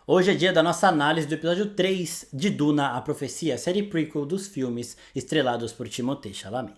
Hoje é dia da nossa análise do episódio 3 de Duna, a Profecia, série prequel dos filmes estrelados por Timothée Chalamet.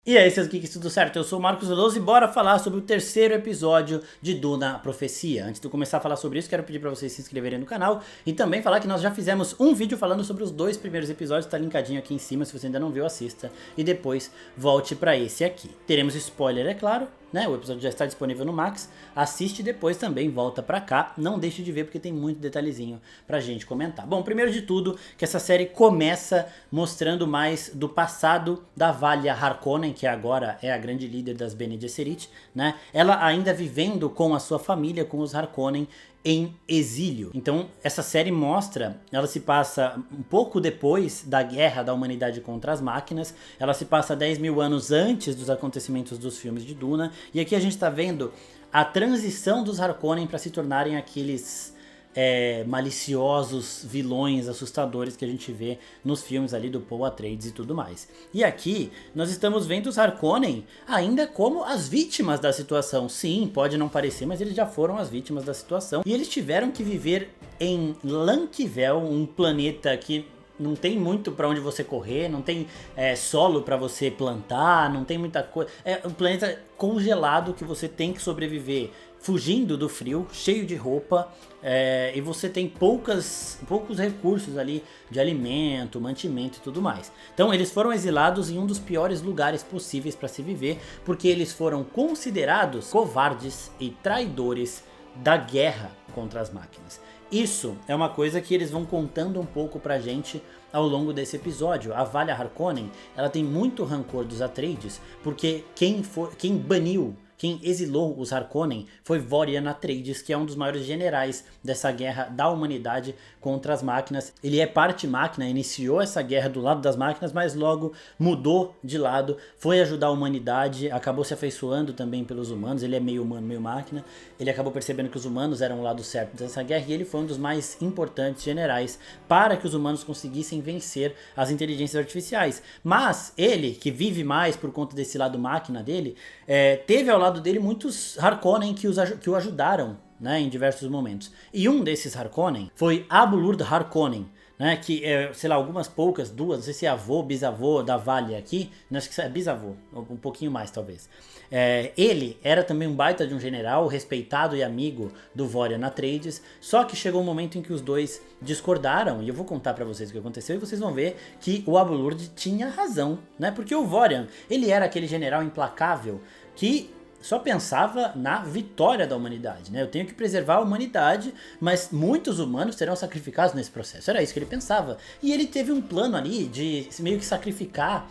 E aí, seus geeks, tudo certo? Eu sou o Marcos Veloso e bora falar sobre o terceiro episódio de Duna, a Profecia. Antes de eu começar a falar sobre isso, quero pedir pra vocês se inscreverem no canal e também falar que nós já fizemos um vídeo falando sobre os dois primeiros episódios, tá linkadinho aqui em cima, se você ainda não viu, assista e depois volte pra esse aqui. Teremos spoiler, é claro, né? O episódio já está disponível no Max, assiste e depois também volta pra cá, não deixe de ver porque tem muito detalhezinho pra gente comentar. Bom, primeiro de tudo, que essa série começa mostrando mais do passado da Valia Harkonnen, que agora é a grande líder das Bene Gesserit, né? Ela ainda vivendo com a sua família, com os Harkonnen, em exílio. Então essa série mostra, ela se passa um pouco depois da guerra da humanidade contra as máquinas, ela se passa 10 mil anos antes dos acontecimentos dos filmes de Duna, e aqui a gente está vendo a transição dos Harkonnen para se tornarem aqueles maliciosos vilões assustadores que a gente vê nos filmes ali do Paul Atreides e tudo mais. E aqui nós estamos vendo os Harkonnen ainda como as vítimas da situação. Sim, pode não parecer, mas eles já foram as vítimas da situação. E eles tiveram que viver em Lankivel, um planeta que não tem muito pra onde você correr, não tem solo pra você plantar, não tem muita coisa. É um planeta congelado que você tem que sobreviver fugindo do frio, cheio de roupa, e você tem poucos recursos ali de alimento, mantimento e tudo mais. Então eles foram exilados em um dos piores lugares possíveis para se viver, porque eles foram considerados covardes e traidores da guerra contra as máquinas. Isso é uma coisa que eles vão contando um pouco pra gente ao longo desse episódio. A Valia Harkonnen, ela tem muito rancor dos Atreides, porque quem baniu, quem exilou os Harkonnen foi Vorian Atreides, que é um dos maiores generais dessa guerra da humanidade contra as máquinas. Ele é parte máquina, iniciou essa guerra do lado das máquinas, mas logo mudou de lado, foi ajudar a humanidade, acabou se afeiçoando também pelos humanos. Ele é meio humano, meio máquina. Ele acabou percebendo que os humanos eram o lado certo dessa guerra e ele foi um dos mais importantes generais para que os humanos conseguissem vencer as inteligências artificiais. Mas ele, que vive mais por conta desse lado máquina dele, teve ao lado dele muitos Harkonnen que o ajudaram, né, em diversos momentos. E um desses Harkonnen foi Abulurd Harkonnen, né, que sei lá, algumas poucas, duas, não sei se é avô, bisavô da Valia aqui, não, acho que é bisavô, um pouquinho mais talvez. Ele era também um baita de um general, respeitado e amigo do Vorian Atreides, só que chegou um momento em que os dois discordaram, e eu vou contar pra vocês o que aconteceu, e vocês vão ver que o Abulurd tinha razão, né, porque o Vorian, ele era aquele general implacável que só pensava na vitória da humanidade, né? Eu tenho que preservar a humanidade, mas muitos humanos serão sacrificados nesse processo. Era isso que ele pensava. E ele teve um plano ali de meio que sacrificar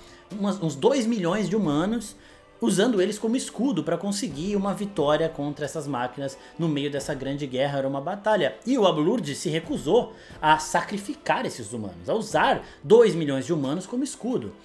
uns 2 milhões de humanos, usando eles como escudo para conseguir uma vitória contra essas máquinas no meio dessa grande guerra. Era uma batalha. E o Abulurd se recusou a sacrificar esses humanos, a usar 2 milhões de humanos como escudo.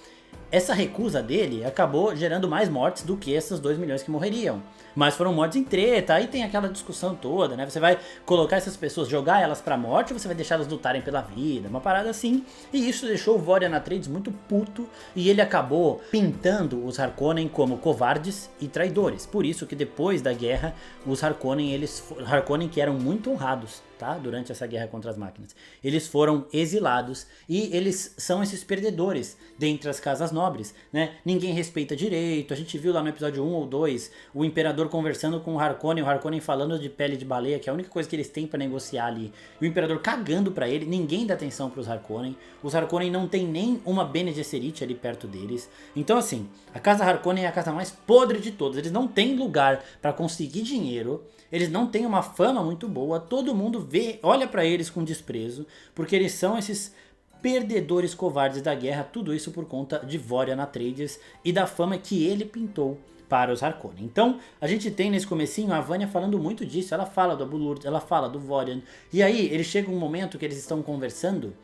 Essa recusa dele acabou gerando mais mortes do que essas 2 milhões que morreriam. Mas foram mortes em treta, aí tem aquela discussão toda, né? Você vai colocar essas pessoas, jogar elas pra morte, ou você vai deixar elas lutarem pela vida, uma parada assim. E isso deixou o Vorian Atreides muito puto, e ele acabou pintando os Harkonnen como covardes e traidores. Por isso que depois da guerra, os Harkonnen que eram muito honrados, tá? Durante essa guerra contra as máquinas, eles foram exilados e eles são esses perdedores dentre as casas nobres, né? Ninguém respeita direito. A gente viu lá no episódio 1 ou 2 o imperador conversando com o Harkonnen falando de pele de baleia, que é a única coisa que eles têm pra negociar ali, e o imperador cagando pra ele. Ninguém dá atenção pros Harkonnen. Os Harkonnen não tem nem uma Bene Gesserit ali perto deles. Então assim, a casa Harkonnen é a casa mais podre de todas. Eles não têm lugar pra conseguir dinheiro, eles não têm uma fama muito boa, todo mundo olha pra eles com desprezo, porque eles são esses perdedores covardes da guerra. Tudo isso por conta de Vorian Atreides e da fama que ele pintou para os Harkonnen. Então a gente tem nesse comecinho a Vanya falando muito disso. Ela fala do Abulurd, ela fala do Vorian, e aí ele chega um momento que eles estão conversando,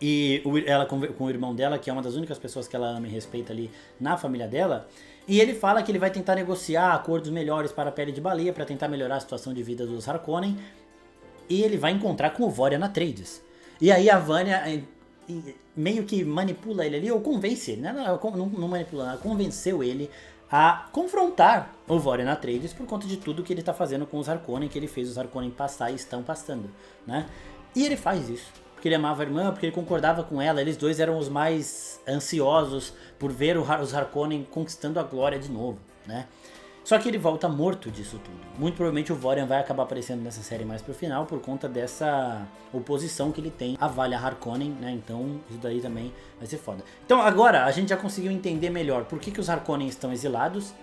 e ela com o irmão dela, que é uma das únicas pessoas que ela ama e respeita ali na família dela, e ele fala que ele vai tentar negociar acordos melhores para a pele de baleia, para tentar melhorar a situação de vida dos Harkonnen, e ele vai encontrar com o Vorian Atreides. E aí a Vanya meio que manipula ele ali, ou convence ele, né? Não manipula, ela convenceu ele a confrontar o Varian Atreides por conta de tudo que ele tá fazendo com os Harkonnen, que ele fez os Harkonnen passar e estão passando, né? E ele faz isso porque ele amava a irmã, porque ele concordava com ela, eles dois eram os mais ansiosos por ver os Harkonnen conquistando a glória de novo, né? Só que ele volta morto disso tudo. Muito provavelmente o Varian vai acabar aparecendo nessa série mais pro final por conta dessa oposição que ele tem à Valia Harkonnen, né? Então isso daí também vai ser foda. Então agora a gente já conseguiu entender melhor por que os Harkonnen estão exilados,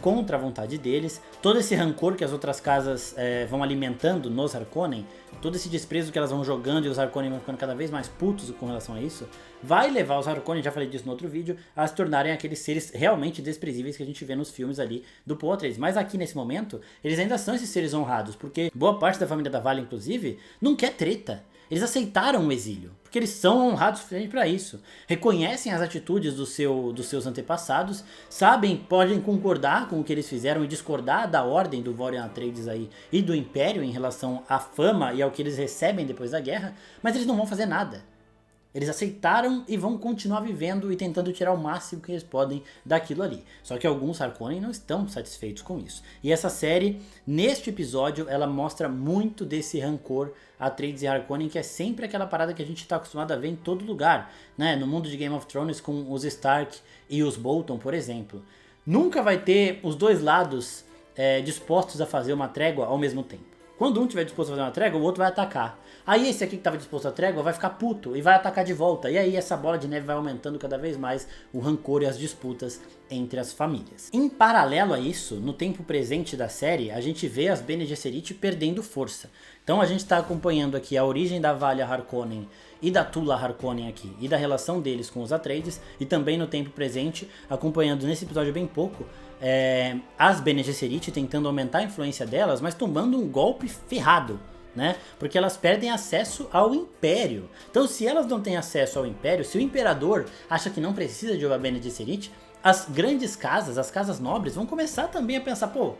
contra a vontade deles, todo esse rancor que as outras casas vão alimentando nos Harkonnen, todo esse desprezo que elas vão jogando e os Harkonnen vão ficando cada vez mais putos com relação a isso, vai levar os Harkonnen, já falei disso no outro vídeo, a se tornarem aqueles seres realmente desprezíveis que a gente vê nos filmes ali do Paul Atreides. Mas aqui nesse momento, eles ainda são esses seres honrados, porque boa parte da família da Valia, inclusive, não quer treta. Eles aceitaram o exílio, porque eles são honrados o suficiente para isso. Reconhecem as atitudes dos seus antepassados, sabem, podem concordar com o que eles fizeram e discordar da ordem do Varian Atreides aí e do Império em relação à fama e ao que eles recebem depois da guerra, mas eles não vão fazer nada. Eles aceitaram e vão continuar vivendo e tentando tirar o máximo que eles podem daquilo ali. Só que alguns Harkonnen não estão satisfeitos com isso. E essa série, neste episódio, ela mostra muito desse rancor Atreides e Harkonnen, que é sempre aquela parada que a gente está acostumado a ver em todo lugar, né? No mundo de Game of Thrones, com os Stark e os Bolton, por exemplo. Nunca vai ter os dois lados dispostos a fazer uma trégua ao mesmo tempo. Quando um estiver disposto a fazer uma trégua, o outro vai atacar. Aí esse aqui que estava disposto à trégua vai ficar puto e vai atacar de volta. E aí essa bola de neve vai aumentando cada vez mais o rancor e as disputas entre as famílias. Em paralelo a isso, no tempo presente da série, a gente vê as Bene Gesserit perdendo força. Então a gente está acompanhando aqui a origem da Valia Harkonnen e da Tula Harkonnen aqui, e da relação deles com os Atreides, e também no tempo presente, acompanhando nesse episódio bem pouco, as Bene Gesserit tentando aumentar a influência delas, mas tomando um golpe ferrado, né? Porque elas perdem acesso ao Império. Então se elas não têm acesso ao Império, se o Imperador acha que não precisa de uma Bene Gesserit, as grandes casas, as casas nobres, vão começar também a pensar, pô,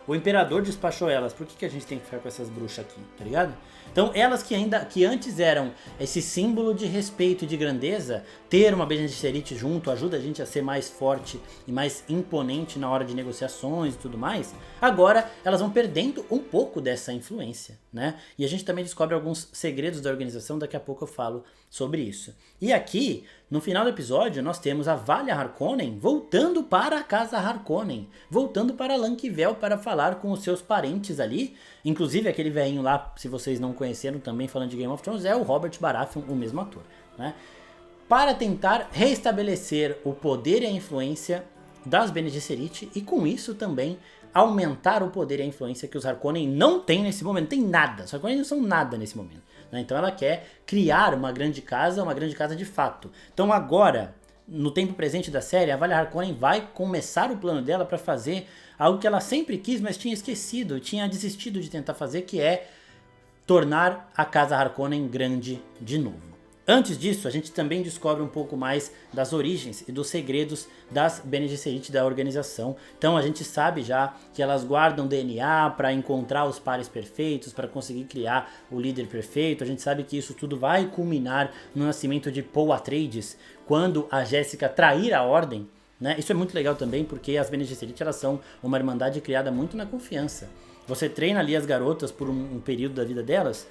o Imperador despachou elas, por que a gente tem que ficar com essas bruxas aqui, tá ligado? Então elas que antes eram esse símbolo de respeito e de grandeza, ter uma Bene Gesserit junto ajuda a gente a ser mais forte e mais imponente na hora de negociações e tudo mais, agora elas vão perdendo um pouco dessa influência, né? E a gente também descobre alguns segredos da organização, daqui a pouco eu falo sobre isso. E aqui, no final do episódio, nós temos a Valia Harkonnen voltando para a casa Harkonnen, voltando para Lankivel para falar com os seus parentes ali, inclusive aquele velhinho lá, se vocês não conheceram também falando de Game of Thrones, é o Robert Baratheon, o mesmo ator, né? Para tentar restabelecer o poder e a influência das Bene Gesserit e com isso também aumentar o poder e a influência que os Harkonnen não têm nesse momento, não tem nada, os Harkonnen não são nada nesse momento, né? Então ela quer criar uma grande casa de fato. Então agora, no tempo presente da série, a Valia Harkonnen vai começar o plano dela para fazer algo que ela sempre quis, mas tinha esquecido, tinha desistido de tentar fazer, que é tornar a casa Harkonnen grande de novo. Antes disso, a gente também descobre um pouco mais das origens e dos segredos das Bene Gesserit da organização. Então a gente sabe já que elas guardam DNA para encontrar os pares perfeitos, para conseguir criar o líder perfeito. A gente sabe que isso tudo vai culminar no nascimento de Paul Atreides, quando a Jéssica trair a ordem, né? Isso é muito legal também, porque as Bene Gesserit, elas são uma irmandade criada muito na confiança. Você treina ali as garotas por um período da vida delas,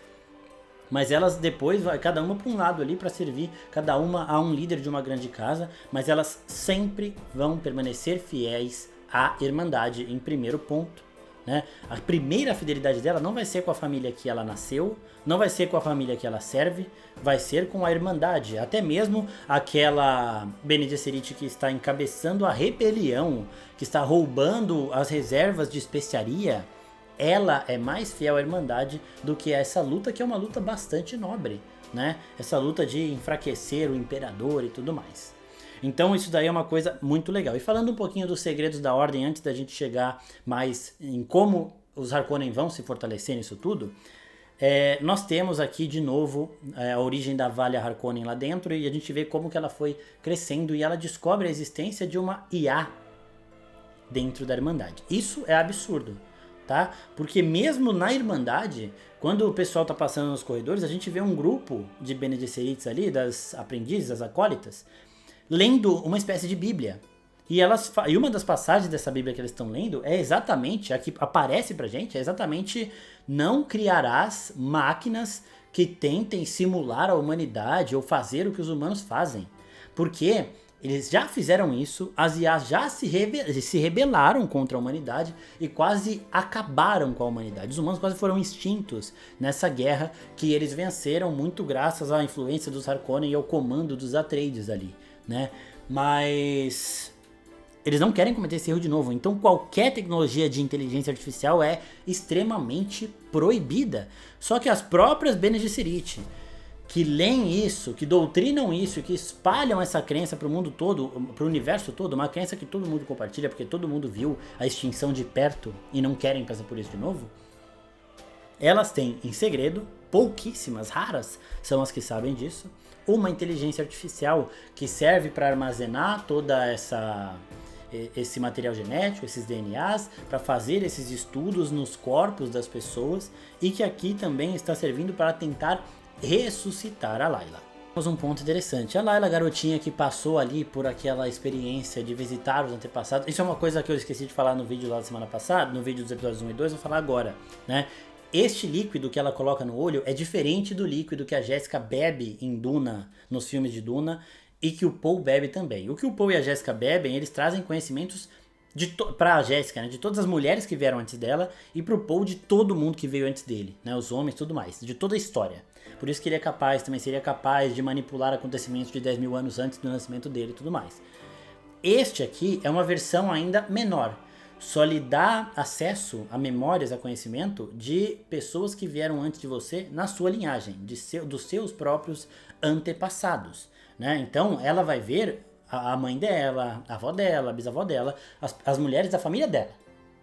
mas elas depois, cada uma para um lado ali para servir cada uma a um líder de uma grande casa, mas elas sempre vão permanecer fiéis à Irmandade em primeiro ponto, né? A primeira fidelidade dela não vai ser com a família que ela nasceu, não vai ser com a família que ela serve, vai ser com a Irmandade. Até mesmo aquela Bene Gesserit que está encabeçando a rebelião, que está roubando as reservas de especiaria, ela é mais fiel à Irmandade do que essa luta, que é uma luta bastante nobre, né? Essa luta de enfraquecer o Imperador e tudo mais. Então isso daí é uma coisa muito legal. E falando um pouquinho dos segredos da Ordem, antes da gente chegar mais em como os Harkonnen vão se fortalecer nisso tudo, nós temos aqui de novo a origem da Valia Harkonnen lá dentro, e a gente vê como que ela foi crescendo e ela descobre a existência de uma IA dentro da Irmandade. Isso é absurdo. Tá? Porque mesmo na Irmandade, quando o pessoal tá passando nos corredores, a gente vê um grupo de Bene Gesserits ali, das aprendizes, das acólitas, lendo uma espécie de Bíblia. E uma das passagens dessa Bíblia que eles estão lendo é exatamente, a que aparece pra gente, é exatamente: não criarás máquinas que tentem simular a humanidade ou fazer o que os humanos fazem. Porque eles já fizeram isso, as IAs já se rebelaram contra a humanidade e quase acabaram com a humanidade. Os humanos quase foram extintos nessa guerra que eles venceram muito graças à influência dos Harkonnen e ao comando dos Atreides ali, né? Mas eles não querem cometer esse erro de novo, então qualquer tecnologia de inteligência artificial é extremamente proibida. Só que as próprias Bene Gesserit, que leem isso, que doutrinam isso, que espalham essa crença para o mundo todo, para o universo todo, uma crença que todo mundo compartilha, porque todo mundo viu a extinção de perto e não querem passar por isso de novo, elas têm em segredo, pouquíssimas, raras são as que sabem disso, uma inteligência artificial que serve para armazenar toda esse material genético, esses DNAs, para fazer esses estudos nos corpos das pessoas, e que aqui também está servindo para tentar ressuscitar a Layla. Temos um ponto interessante. A Layla, garotinha que passou ali por aquela experiência de visitar os antepassados. Isso é uma coisa que eu esqueci de falar no vídeo lá da semana passada, no vídeo dos episódios 1 e 2, vou falar agora, né? Este líquido que ela coloca no olho é diferente do líquido que a Jessica bebe em Duna, nos filmes de Duna, e que o Paul bebe também. O que o Paul e a Jessica bebem, eles trazem conhecimentos para a Jéssica, né, de todas as mulheres que vieram antes dela, e pro Paul de todo mundo que veio antes dele, né, os homens e tudo mais, de toda a história. Por isso que ele é capaz, também seria capaz de manipular acontecimentos de 10 mil anos antes do nascimento dele e tudo mais. Este aqui é uma versão ainda menor, só lhe dá acesso a memórias, a conhecimento de pessoas que vieram antes de você na sua linhagem, dos seus próprios antepassados, né? Então ela vai ver a mãe dela, a avó dela, a bisavó dela, as mulheres da família dela,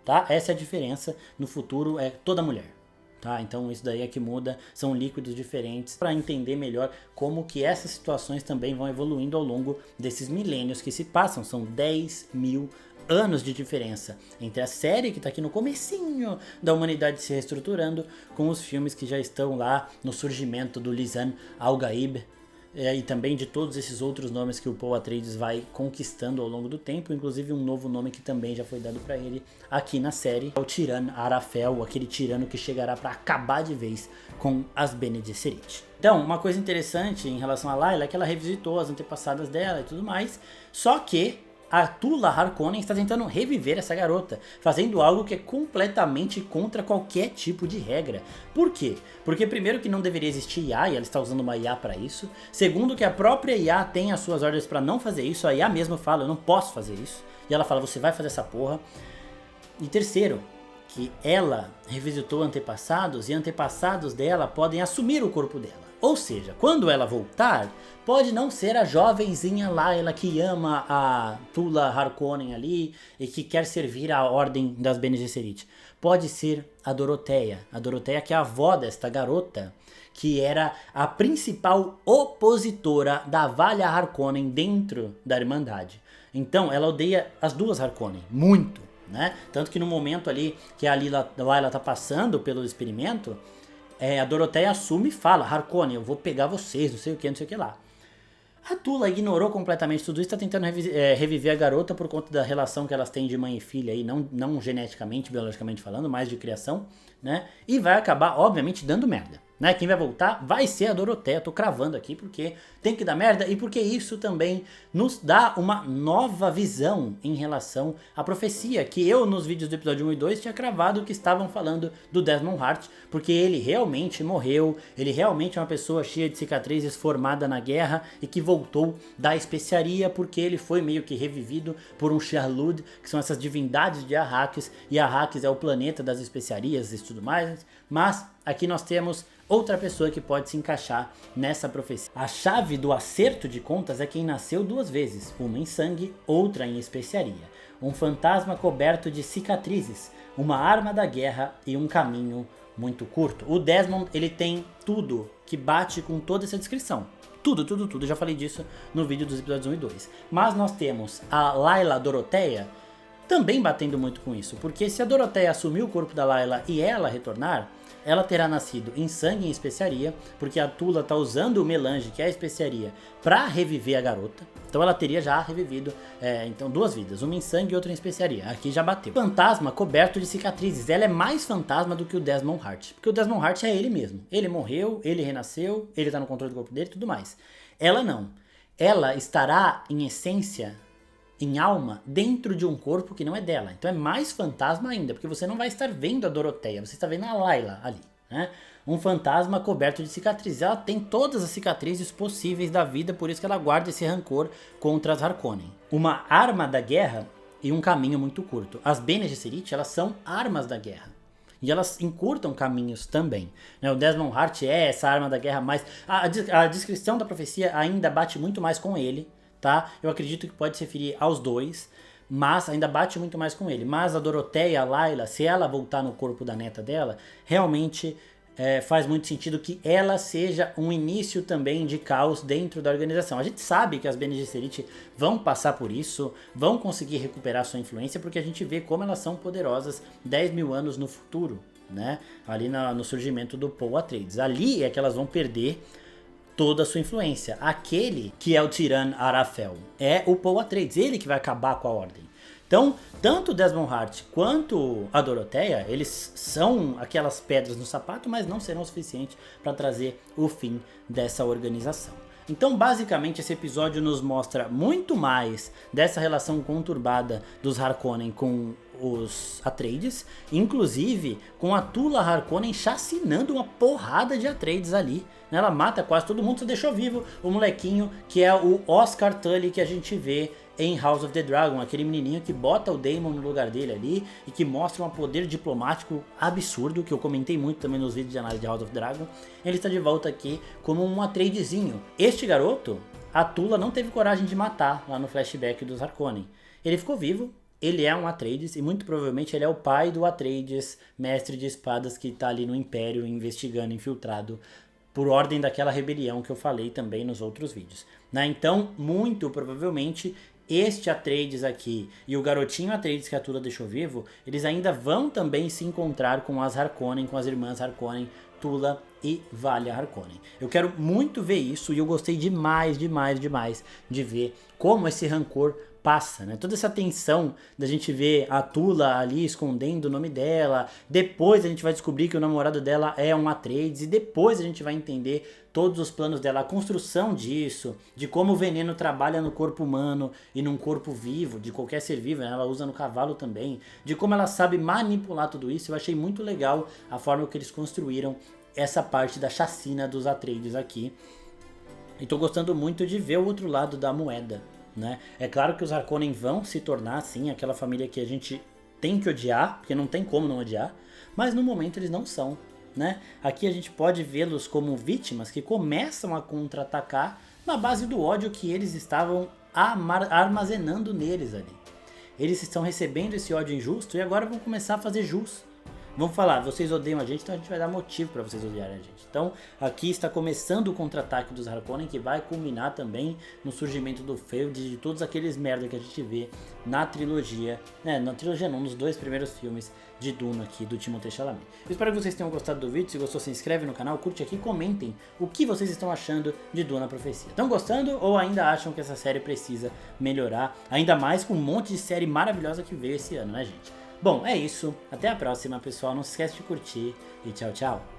tá? Essa é a diferença. No futuro é toda mulher, tá? Então isso daí é que muda, são líquidos diferentes, para entender melhor como que essas situações também vão evoluindo ao longo desses milênios que se passam. São 10 mil anos de diferença entre a série que tá aqui no comecinho da humanidade se reestruturando, com os filmes que já estão lá no surgimento do Lisan Al-Gaib, e também de todos esses outros nomes que o Paul Atreides vai conquistando ao longo do tempo, inclusive um novo nome que também já foi dado para ele aqui na série, o Tirano Arafel, aquele tirano que chegará para acabar de vez com as Bene Gesserit. Então, uma coisa interessante em relação a Layla é que ela revisitou as antepassadas dela e tudo mais, só que a Tula Harkonnen está tentando reviver essa garota, fazendo algo que é completamente contra qualquer tipo de regra. Por quê? Porque primeiro que não deveria existir IA, e ela está usando uma IA para isso. Segundo que a própria IA tem as suas ordens para não fazer isso, a IA mesma fala, eu não posso fazer isso. E ela fala, você vai fazer essa porra. E terceiro, que ela revisitou antepassados, e antepassados dela podem assumir o corpo dela. Ou seja, quando ela voltar, pode não ser a jovenzinha Layla que ama a Tula Harkonnen ali e que quer servir à ordem das Bene Gesserit. Pode ser a Dorotheia que é a avó desta garota, que era a principal opositora da Valha Harkonnen dentro da Irmandade. Então ela odeia as duas Harkonnen, muito, né? Tanto que no momento ali que a Layla tá passando pelo experimento, a Dorotheia assume e fala, Harkonnen, eu vou pegar vocês, não sei o que lá. A Tula ignorou completamente tudo isso, está tentando reviver a garota por conta da relação que elas têm de mãe e filha, aí, não geneticamente, biologicamente falando, mas de criação, né? E vai acabar, obviamente, dando merda, né? Quem vai voltar vai ser a Dorotheia, tô cravando aqui, porque tem que dar merda e porque isso também nos dá uma nova visão em relação à profecia, que eu nos vídeos do episódio 1 e 2 tinha cravado que estavam falando do Desmond Hart, porque ele realmente morreu, ele realmente é uma pessoa cheia de cicatrizes, formada na guerra e que voltou da especiaria porque ele foi meio que revivido por um Shar-Lud, que são essas divindades de Arrakis, e Arrakis é o planeta das especiarias e tudo mais, mas aqui nós temos outra pessoa que pode se encaixar nessa profecia. A chave do acerto de contas é quem nasceu duas vezes, uma em sangue, outra em especiaria. Um fantasma coberto de cicatrizes, uma arma da guerra e um caminho muito curto. O Desmond, ele tem tudo que bate com toda essa descrição. Tudo, eu já falei disso no vídeo dos episódios 1 e 2. Mas nós temos a Layla Dorotheia também batendo muito com isso, porque se a Dorotheia assumir o corpo da Layla e ela retornar, ela terá nascido em sangue e em especiaria, porque a Tula tá usando o melange, que é a especiaria, para reviver a garota. Então ela teria já revivido, então 2 vidas, uma em sangue e outra em especiaria. Aqui já bateu. Fantasma coberto de cicatrizes. Ela é mais fantasma do que o Desmond Hart, porque o Desmond Hart é ele mesmo. Ele morreu, ele renasceu, ele tá no controle do corpo dele e tudo mais. Ela não. Ela estará, em essência, em alma, dentro de um corpo que não é dela. Então é mais fantasma ainda, porque você não vai estar vendo a Dorotheia, você está vendo a Layla ali, né? Um fantasma coberto de cicatrizes. Ela tem todas as cicatrizes possíveis da vida, por isso que ela guarda esse rancor contra as Harkonnen. Uma arma da guerra e um caminho muito curto. As Bene Gesserit, elas são armas da guerra. E elas encurtam caminhos também. O Desmond Hart é essa arma da guerra mais... A descrição da profecia ainda bate muito mais com ele, tá? Eu acredito que pode se referir aos dois, mas ainda bate muito mais com ele. Mas a Dorotheia, a Layla, se ela voltar no corpo da neta dela, realmente faz muito sentido que ela seja um início também de caos dentro da organização. A gente sabe que as Bene Gesserit vão passar por isso, vão conseguir recuperar sua influência, porque a gente vê como elas são poderosas 10 mil anos no futuro, né? Ali no surgimento do Paul Atreides. Ali é que elas vão perder toda a sua influência. Aquele que é o tirano Arafel é o Paul Atreides, ele que vai acabar com a ordem. Então, tanto o Desmond Hart quanto a Dorotheia, eles são aquelas pedras no sapato, mas não serão o suficiente para trazer o fim dessa organização. Então, basicamente, esse episódio nos mostra muito mais dessa relação conturbada dos Harkonnen com os Atreides, inclusive com a Tula Harkonnen chacinando uma porrada de Atreides ali. Ela mata quase todo mundo, só deixou vivo o molequinho que é o Oscar Tully que a gente vê em House of the Dragon, aquele menininho que bota o Daemon no lugar dele ali e que mostra um poder diplomático absurdo, que eu comentei muito também nos vídeos de análise de House of the Dragon. Ele está de volta aqui como um Atreidezinho. Este garoto, a Tula não teve coragem de matar lá no flashback dos Harkonnen. Ele ficou vivo, ele é um Atreides e muito provavelmente ele é o pai do Atreides, mestre de espadas que está ali no Império investigando, infiltrado por ordem daquela rebelião que eu falei também nos outros vídeos, né? Então, muito provavelmente, este Atreides aqui e o garotinho Atreides que a Tula deixou vivo, eles ainda vão também se encontrar com as Harkonnen, com as irmãs Harkonnen, Tula e Valia Harkonnen. Eu quero muito ver isso e eu gostei demais de ver como esse rancor passa, né? Toda essa tensão da gente ver a Tula ali escondendo o nome dela, depois a gente vai descobrir que o namorado dela é um Atreides e depois a gente vai entender todos os planos dela, a construção disso, de como o veneno trabalha no corpo humano e num corpo vivo, de qualquer ser vivo, né? Ela usa no cavalo também, de como ela sabe manipular tudo isso. Eu achei muito legal a forma que eles construíram essa parte da chacina dos Atreides aqui. E tô gostando muito de ver o outro lado da moeda, né? É claro que os Harkonnen vão se tornar, assim, aquela família que a gente tem que odiar, porque não tem como não odiar, mas no momento eles não são, né? Aqui a gente pode vê-los como vítimas que começam a contra-atacar na base do ódio que eles estavam armazenando neles ali. Eles estão recebendo esse ódio injusto e agora vão começar a fazer jus. Vão falar, vocês odeiam a gente, então a gente vai dar motivo para vocês odiarem a gente. Então, aqui está começando o contra-ataque dos Harkonnen, que vai culminar também no surgimento do Feud e de todos aqueles merda que a gente vê na trilogia, né, na trilogia não, nos 2 primeiros filmes de Duna aqui, do Timothée Chalamet. Eu espero que vocês tenham gostado do vídeo. Se gostou, se inscreve no canal, curte aqui, comentem o que vocês estão achando de Duna Profecia. Estão gostando ou ainda acham que essa série precisa melhorar? Ainda mais com um monte de série maravilhosa que veio esse ano, né, gente? Bom, é isso. Até a próxima, pessoal. Não se esquece de curtir e tchau, tchau.